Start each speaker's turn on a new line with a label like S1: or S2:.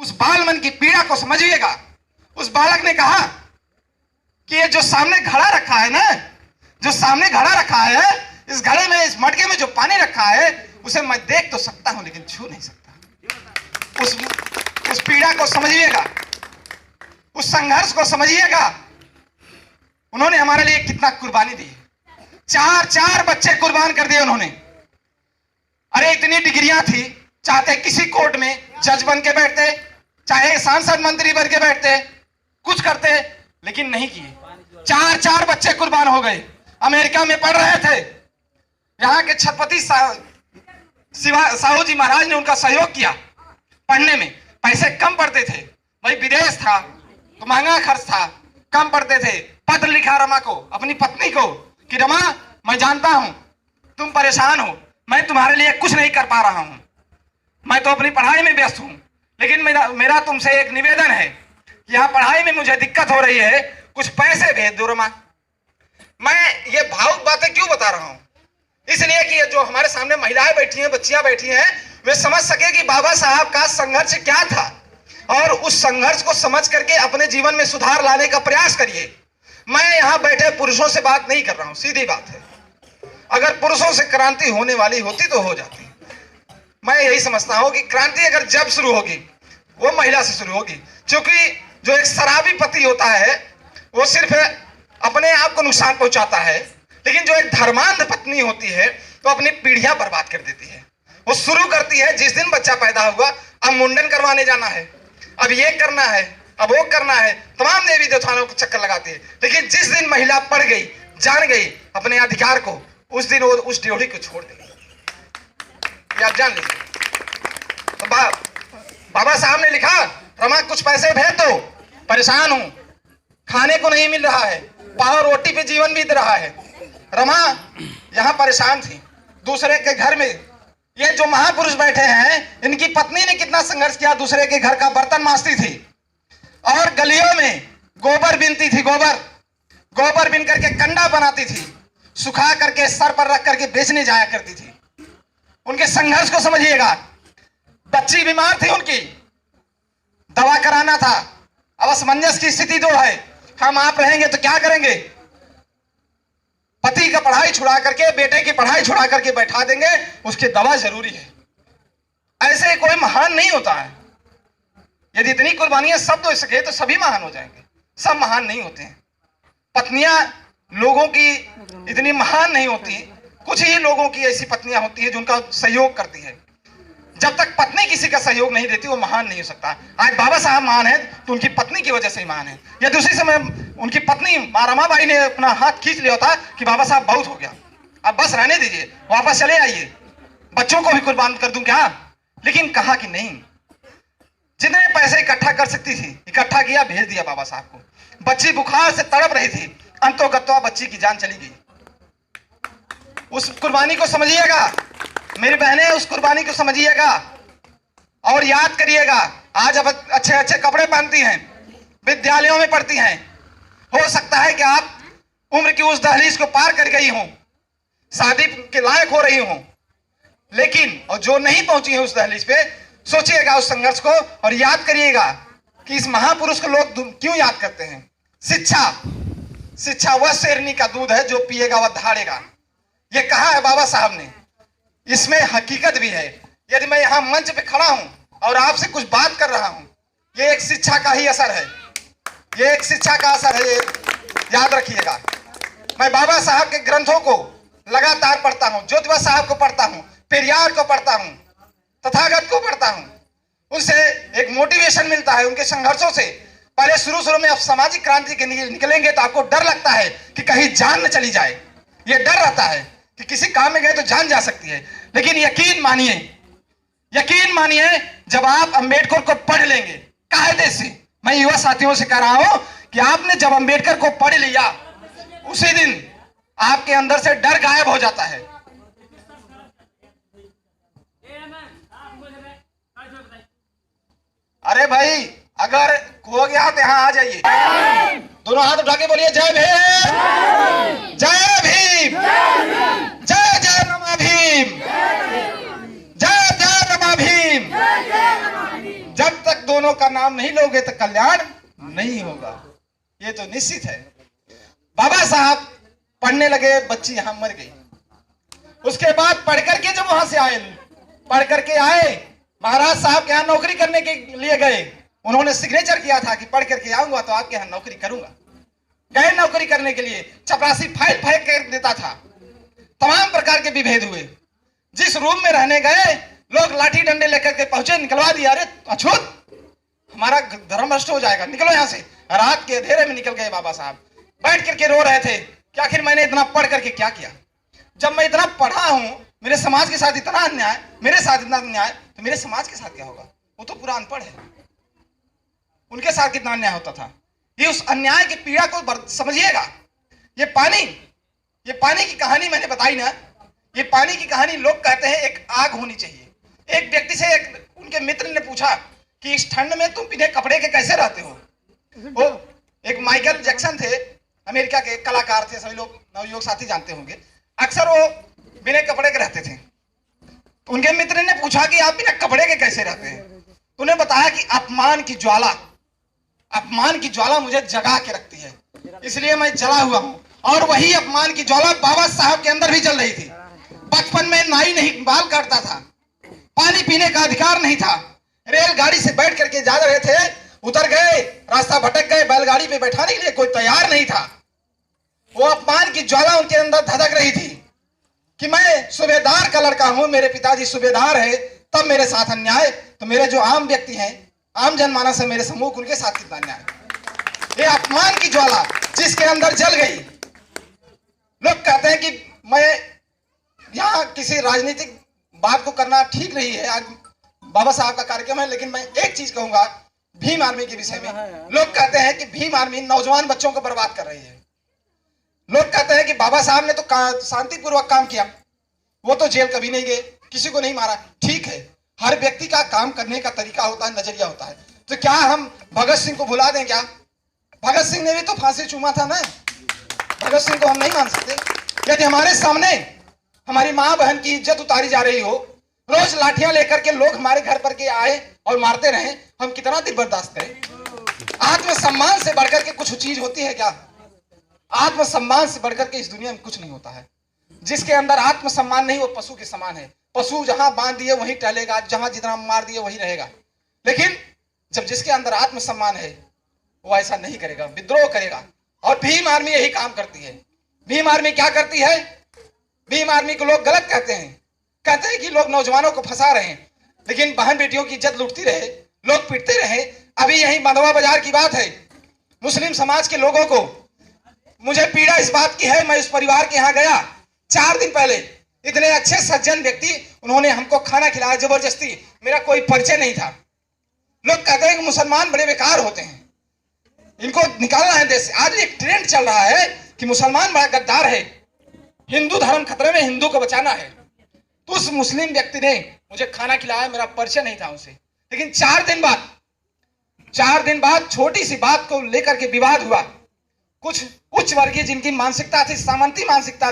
S1: उस बाल मन की पीड़ा को समझिएगा। उस बालक ने कहा कि ये जो सामने घड़ा रखा है ना, जो सामने घड़ा रखा है, इस घड़े में, इस मटके में जो पानी रखा है, उसे मैं देख तो सकता हूं लेकिन छू नहीं सकता। उस पीड़ा को समझिएगा, उस संघर्ष को समझिएगा। उन्होंने हमारे लिए कितना कुर्बानी दी। 4 बच्चे कुर्बान कर दिए उन्होंने। अरे इतनी डिग्रियां थी, चाहते किसी कोर्ट में जज बन के बैठते, चाहे सांसद मंत्री बन के बैठते, कुछ करते, लेकिन नहीं किए। 4 बच्चे कुर्बान हो गए। अमेरिका में पढ़ रहे थे, यहाँ के छत्रपति साहू जी महाराज ने उनका सहयोग किया पढ़ने में। पैसे कम पड़ते थे भाई, विदेश था तो महंगा खर्च था, कम पड़ते थे। पत्र लिखा रमा को, अपनी पत्नी को, कि रमा मैं जानता हूं तुम परेशान हो, मैं तुम्हारे लिए कुछ नहीं कर पा रहा हूं, मैं तो अपनी पढ़ाई में व्यस्त हूं, लेकिन मेरा तुमसे एक निवेदन है कि यहाँ पढ़ाई में मुझे दिक्कत हो रही है, कुछ पैसे भेज दो रमा। मैं ये भावुक बातें क्यों बता रहा हूं? इसलिए कि जो हमारे सामने महिलाएं बैठी हैं, बच्चियां बैठी हैं, वे समझ सके कि बाबा साहब का संघर्ष क्या था, और उस संघर्ष को समझ करके अपने जीवन में सुधार लाने का प्रयास करिए। मैं यहाँ बैठे पुरुषों से बात नहीं कर रहा हूं, सीधी बात है। अगर पुरुषों से क्रांति होने वाली होती तो हो जाती। मैं यही समझता हूं कि क्रांति अगर जब शुरू होगी वो महिला से शुरू होगी, क्योंकि जो एक शराबी पति होता है वो सिर्फ अपने आप को नुकसान पहुंचाता है, लेकिन जो एक धर्मांध पत्नी होती है वो अपनी पीढ़ियां बर्बाद कर देती है। वो शुरू करती है, जिस दिन बच्चा पैदा हुआ अब मुंडन करवाने जाना है, अब ये करना है, अब वो करना है, तमाम देवी देवताओं को चक्कर लगाती है। लेकिन जिस दिन महिला पढ़ गई, जान गई अपने अधिकार को, उस दिन वो उस ड्योढ़ी को छोड़ देगी। ये आप जान लीजिए। तो बाबा साहब ने लिखा, रमा कुछ पैसे भेज दो, परेशान हूं, खाने को नहीं मिल रहा है, पाव रोटी पे जीवन बीत रहा है। रमा यहाँ परेशान थी, दूसरे के घर में। ये जो महापुरुष बैठे हैं, इनकी पत्नी ने कितना संघर्ष किया, दूसरे के घर का बर्तन मांजती थी और गलियों में गोबर बीनती थी। गोबर बीन करके कंडा बनाती थी, सुखा करके सर पर रख करके बेचने जाया करती थी। उनके संघर्ष को समझिएगा। बच्ची बीमार थी, उनकी दवा कराना था। अब असमंजस की स्थिति दो है, हम आप रहेंगे तो क्या करेंगे? पति का पढ़ाई छुड़ा करके, बेटे की पढ़ाई छुड़ा करके बैठा देंगे, उसकी दवा जरूरी है। ऐसे कोई महान नहीं होता है। यदि इतनी कुर्बानियां सब दे सके तो सभी महान हो जाएंगे। सब महान नहीं होते हैं। पत्नियां लोगों की इतनी महान नहीं होती, कुछ ही लोगों की ऐसी पत्नियां होती है जो उनका सहयोग करती है। जब तक पत्नी किसी का सहयोग नहीं देती वो महान नहीं हो सकता। आज बाबा साहब महान है तो उनकी पत्नी की वजह से ही महान है। यदि उसी समय उनकी पत्नी माँ रमाबाई ने अपना हाथ खींच लिया होता कि बाबा साहब बहुत हो गया, अब बस रहने दीजिए, वापस चले आइए, बच्चों को भी कुर्बान कर दूं क्या, लेकिन कहा कि नहीं। जितने पैसे इकट्ठा कर सकती थी इकट्ठा किया, भेज दिया बाबा साहब को। बच्ची बुखार से तड़प रही थी, अंतोगत्वा बच्ची की जान चली गई। उस कुर्बानी को समझिएगा मेरी बहनें, उस कुर्बानी को समझिएगा और याद करिएगा। आज अब अच्छे अच्छे कपड़े पहनती हैं, विद्यालयों में पढ़ती हैं। हो सकता है कि आप उम्र की उस दहलीज को पार कर गई हों, शादी के लायक हो रही हों, लेकिन और जो नहीं पहुंची है उस दहलीज पे, सोचिएगा उस संघर्ष को और याद करिएगा कि इस महापुरुष को लोग क्यों याद करते हैं। शिक्षा वह शेरनी का दूध है, जो पिएगा वह धाड़ेगा। ये कहा है बाबा साहब ने, इसमें हकीकत भी है। यदि मैं यहाँ मंच पे खड़ा हूं और आपसे कुछ बात कर रहा हूं, ये एक शिक्षा का ही असर है, ये एक शिक्षा का असर है, ये याद रखिएगा। मैं बाबा साहब के ग्रंथों को लगातार पढ़ता हूं, ज्योतिबा साहब को पढ़ता हूं, पेरियार को पढ़ता हूं, तथागत को पढ़ता हूं। उनसे एक मोटिवेशन मिलता है, उनके संघर्षों से। पहले शुरू में आप सामाजिक क्रांति के लिए निकलेंगे तो आपको डर लगता है कि कहीं जान न चली जाए, ये डर रहता है कि किसी काम में गए तो जान जा सकती है। लेकिन यकीन मानिए जब आप अंबेडकर को पढ़ लेंगे कायदे से, मैं युवा साथियों से कह रहा हूं कि आपने जब अंबेडकर को पढ़ लिया, उसी दिन आपके अंदर से डर गायब हो जाता है। अरे भाई, अगर खो गया तो यहां आ जाइए, दोनों हाथ उठा के बोलिए जय भीम, जय भीम, जय जय रमा भीम, जय जय रमा भीम। जब तक दोनों का नाम नहीं लोगे तो कल्याण नहीं होगा, ये तो निश्चित है। बाबा साहब पढ़ने लगे, बच्ची यहां मर गई। उसके बाद पढ़ करके जब वहां से आए, पढ़ करके आए, महाराज साहब के यहाँ नौकरी करने के लिए गए। उन्होंने सिग्नेचर किया था कि पढ़ करके आऊंगा तो आपके यहाँ नौकरी करूंगा। गए नौकरी करने के लिए, चपरासी फाइल फेंक कर देता था। तमाम प्रकार के विभेद हुए। जिस रूम में रहने गए, लोग लाठी डंडे लेकर के पहुंचे, निकलवा दिया। अरे अछूत, हमारा धर्म नष्ट हो जाएगा, निकलो यहां से। रात के अंधेरे में निकल गए। बाबा साहब बैठ करके रो रहे थे कि आखिर मैंने इतना पढ़ करके क्या किया। जब मैं इतना पढ़ा हूं, मेरे समाज के साथ इतना अन्याय, मेरे साथ इतना अन्याय, तो मेरे समाज के साथ क्या होगा? वो तो पूरा अनपढ़ है, उनके साथ कितना अन्याय होता था। ये उस अन्याय की पीड़ा को समझिएगा। ये पानी की कहानी मैंने बताई ना, ये पानी की कहानी लोग कहते हैं एक आग होनी चाहिए। एक व्यक्ति से उनके मित्र ने पूछा कि इस ठंड में तुम बिना कपड़े के कैसे रहते हो? वो एक माइकल जैक्सन थे, अमेरिका के कलाकार थे, सभी लोग नवयुवक साथी जानते होंगे। अक्सर वो बिना कपड़े के रहते थे। तो उनके मित्र ने पूछा कि आप बिना कपड़े के कैसे रहते हैं? तो उन्हें बताया कि अपमान की ज्वाला मुझे जगा के रखती है, इसलिए मैं जला हुआ हूं। और वही अपमान की ज्वाला बाबा साहब के अंदर भी जल रही थी। बचपन में नाई नहीं बाल काटता था, पानी पीने का अधिकार नहीं था, रेलगाड़ी से बैठ करके जा रहे थे, उतर गए, रास्ता भटक गए, बैलगाड़ी पे बैठाने के लिए कोई तैयार नहीं था। वो अपमान की ज्वाला उनके अंदर धधक रही थी कि मैं सूबेदार का लड़का हूं, मेरे पिताजी सूबेदार है, तब मेरे साथ अन्याय, तो मेरे जो आम व्यक्ति हैं, आम जनमानस है, मेरे समूह, उनके साथ कितना अन्याय। ये अपमान की ज्वाला जिसके अंदर जल गई। लोग कहते हैं कि मैं यहाँ किसी राजनीतिक बात को करना ठीक नहीं है, आज बाबा साहब का कार्यक्रम है, लेकिन मैं एक चीज कहूंगा भीम आर्मी के विषय में। लोग कहते हैं कि भीम आर्मी नौजवान बच्चों को बर्बाद कर रही है। लोग कहते हैं कि बाबा साहब ने तो शांतिपूर्वक काम किया, वो तो जेल कभी नहीं गए, किसी को नहीं मारा। ठीक है, हर व्यक्ति का काम करने का तरीका होता है, नजरिया होता है। तो क्या हम भगत सिंह को भुला दें क्या? भगत सिंह ने भी तो फांसी चूमा था ना, भगत सिंह को हम नहीं मान सकते। यदि हमारे सामने हमारी माँ बहन की इज्जत उतारी जा रही हो, रोज लाठियां लेकर के लोग हमारे घर पर के आए और मारते रहे, हम कितना दिन बर्दाश्त करें? आत्मसम्मान से बढ़कर के कुछ चीज होती है क्या? आत्मसम्मान से बढ़कर के इस दुनिया में कुछ नहीं होता है। जिसके अंदर आत्मसम्मान नहीं, वो पशु के समान है। पशु जहां बांध दिए वहीं टहलेगा, जहां जितना मार दिए वहीं रहेगा। लेकिन जब जिसके अंदर आत्मसम्मान है, वो ऐसा नहीं करेगा, विद्रोह करेगा। और भीम आर्मी यही काम करती है। भीम आर्मी क्या करती है? भीम आर्मी को लोग गलत कहते हैं कि लोग नौजवानों को फंसा रहे हैं, लेकिन बहन बेटियों की इज्जत लूटती रहे, लोग पीटते रहे। अभी यही बंधवा बाजार की बात है। मुस्लिम समाज के लोगों को मुझे पीड़ा इस बात की है, मैं उस परिवार के यहाँ गया 4 दिन पहले, इतने अच्छे सज्जन व्यक्ति, उन्होंने हमको खाना खिलाया जबरदस्ती, मेरा कोई परिचय नहीं था। लोग कहते हैं कि मुसलमान बड़े बेकार होते हैं, इनको निकालना है देश से। आज एक ट्रेंड चल रहा है कि मुसलमान बड़ा गद्दार है, हिंदू धर्म खतरे में, हिंदू को बचाना है। तो उस मुस्लिम व्यक्ति ने मुझे खाना खिलाया, मेरा परिचय नहीं था उनसे, लेकिन 4 दिन बाद छोटी सी बात को लेकर के विवाद हुआ। कुछ उच्च वर्गीय जिनकी मानसिकता थी, सामंती मानसिकता थी,